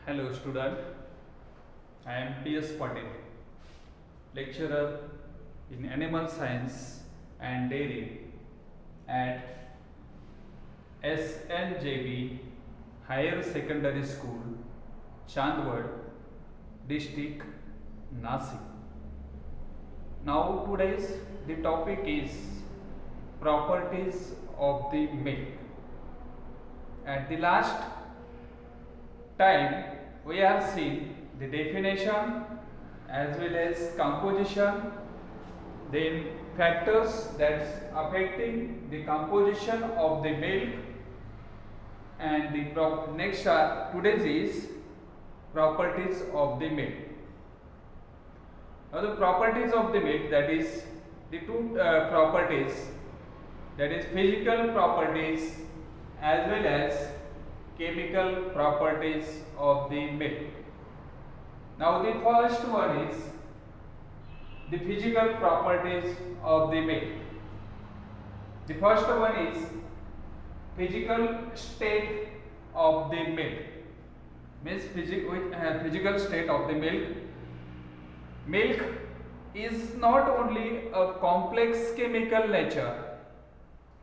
Hello student, I am P.S. Patel, lecturer in Animal Science and Dairy at SNJB Higher Secondary School, Chandwad, District, Nasik. Now today's the topic is properties of the milk. At the last time we have seen the definition as well as composition, then factors that's affecting the composition of the milk, and the next today's is properties of the milk. Now the properties of the milk, that is the two properties, that is physical properties as well as chemical properties of the milk. Now the first one is the physical properties of the milk. The first one is physical state of the milk. Means physical state of the milk. Milk is not only a complex chemical nature,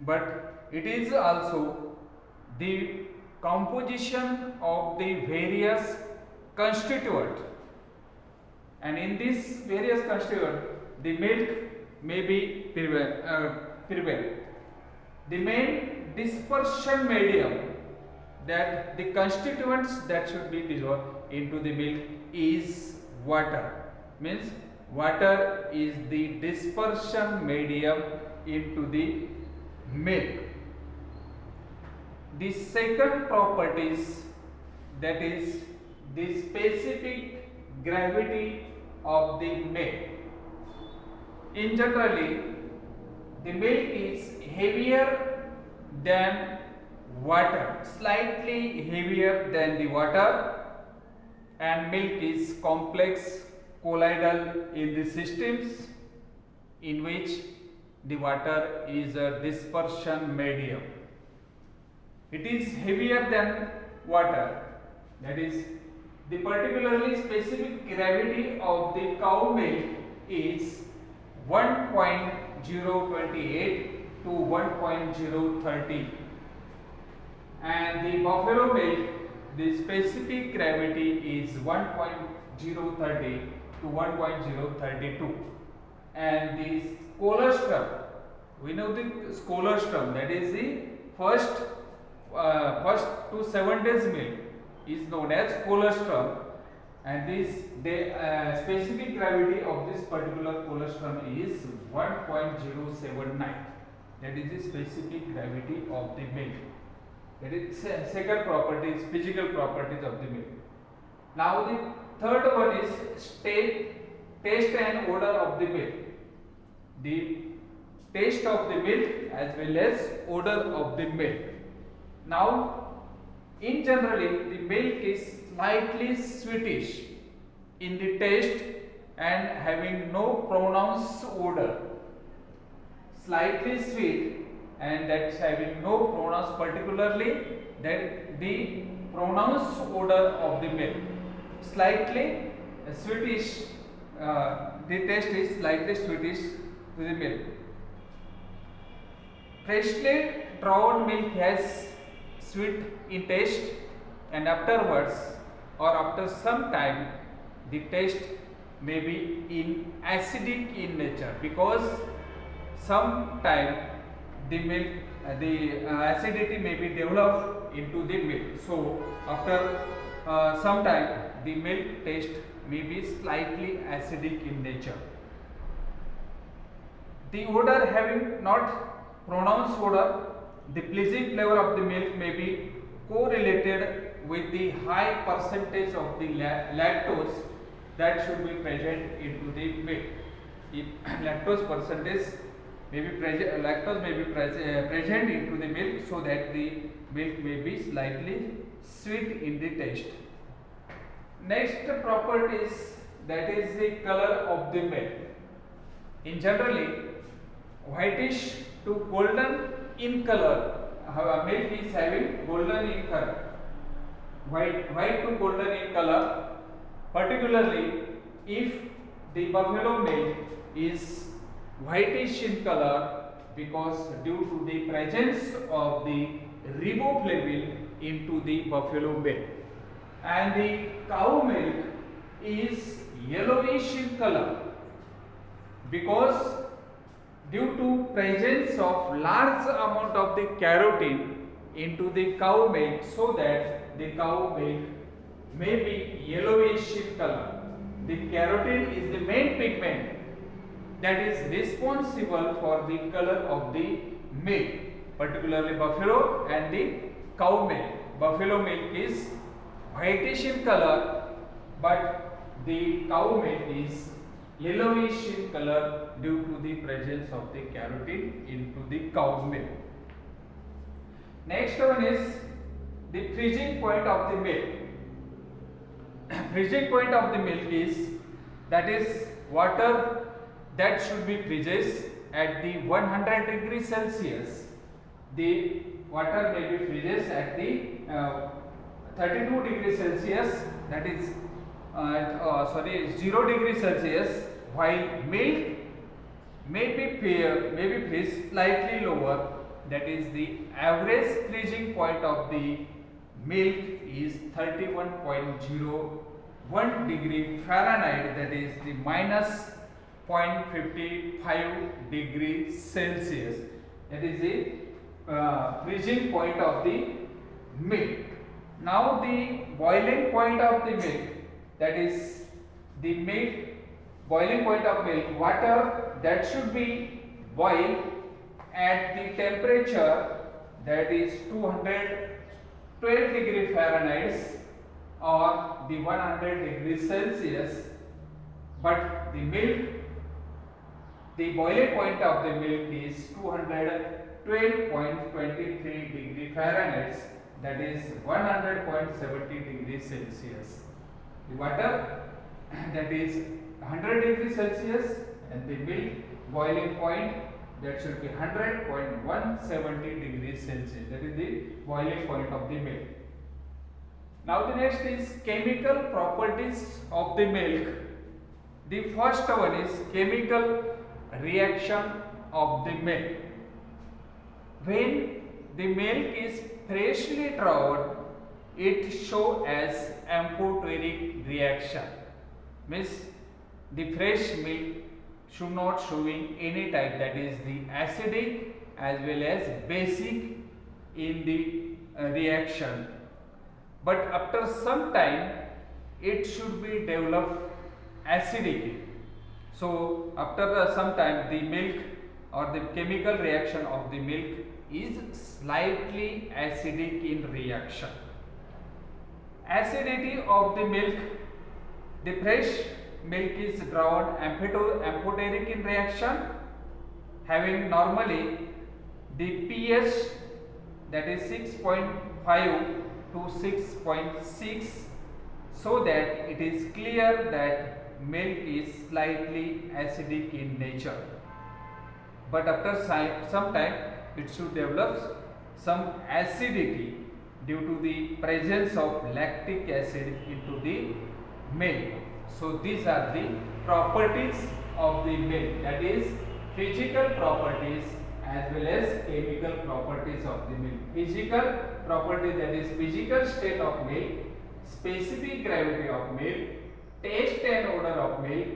but it is also the composition of the various constituents, and in this various constituents the milk may be prevail. The main dispersion medium that the constituents that should be dissolved into the milk is water. Means water is the dispersion medium into the milk. The second properties, that is the specific gravity of the milk. In generally, the milk is heavier than water, slightly heavier than the water, and milk is complex colloidal in the systems in which the water is a dispersion medium. It is heavier than water, that is the particularly specific gravity of the cow milk is 1.028 to 1.030, and the buffalo milk, the specific gravity is 1.030 to 1.032, and the colostrum, we know the colostrum, that is the first to 7 days milk is known as colostrum, and this specific gravity of this particular colostrum is 1.079. that is the specific gravity of the milk. That is second property is physical properties of the milk. Now the third one is taste and odor of the milk. The taste of the milk as well as odor of the milk. Now in generally the milk is slightly sweetish in the taste and having no pronounced odor. Slightly sweet, and that's having no pronounced, particularly that the pronounced odor of the milk. Slightly sweetish, the taste is slightly sweetish to the milk. Freshly drawn milk has sweet in taste, and afterwards or after some time the taste may be in acidic in nature, because sometime the milk acidity may be developed into the milk. So after some time the milk taste may be slightly acidic in nature. The odor having not pronounced odor, the pleasing flavor of the milk may be correlated with the high percentage of the lactose that should be present into the milk. If lactose percentage may be present into the milk, so that the milk may be slightly sweet in the taste. Next properties, that is the color of the milk. In generally whitish to golden in color, milk is having golden in color. white to golden in color, particularly if the buffalo milk is whitish in color, because due to the presence of the riboflavin into the buffalo milk, and the cow milk is yellowish in color because due to presence of large amount of the carotene into the cow milk, so that the cow milk may be yellowish in color. The carotene is the main pigment that is responsible for the color of the milk, particularly buffalo and the cow milk. Buffalo milk is whitish in color, but the cow milk is yellowish in color due to the presence of the carotene into the cow milk. Next one is the freezing point of the milk. Freezing point of the milk is, that is water that should be freezes at the 100 degrees Celsius. The water may be freezes at the 32 degrees Celsius, that is 0 degrees Celsius, while milk may be freezed slightly lower, that is the average freezing point of the milk is 31.01 degree Fahrenheit, that is the minus 0.55 degree Celsius. That is the freezing point of the milk. Now the boiling point of the milk, that is the milk, boiling point of milk, water that should be boiled at the temperature that is 212 degree Fahrenheit or the 100 degrees Celsius, but the milk, the boiling point of the milk is 212.23 degree Fahrenheit, that is 100.70 degrees Celsius. The water that is 100 degrees Celsius and the milk boiling point that should be 100.170 degrees Celsius. That is the boiling point of the milk. Now the next is chemical properties of the milk. The first one is chemical reaction of the milk. When the milk is freshly drawn, it shows as amphoteric reaction. Means the fresh milk should not showing any type, that is the acidic as well as basic in the reaction. But after some time it should be developed acidity. So after some time the milk or the chemical reaction of the milk is slightly acidic in reaction. Acidity of the milk, the fresh milk is drawn amphoteric in reaction, having normally the pH that is 6.5 to 6.6, so that it is clear that milk is slightly acidic in nature. But after some time it should develop some acidity due to the presence of lactic acid into the milk. So these are the properties of the milk, that is physical properties as well as chemical properties of the milk. Physical property, that is physical state of milk, specific gravity of milk, taste and odor of milk,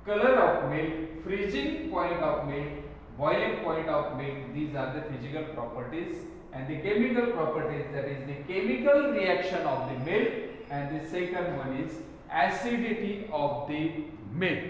color of milk, freezing point of milk, boiling point of milk. These are the physical properties. And the chemical properties, that is the chemical reaction of the milk, and the second one is acidity of the milk.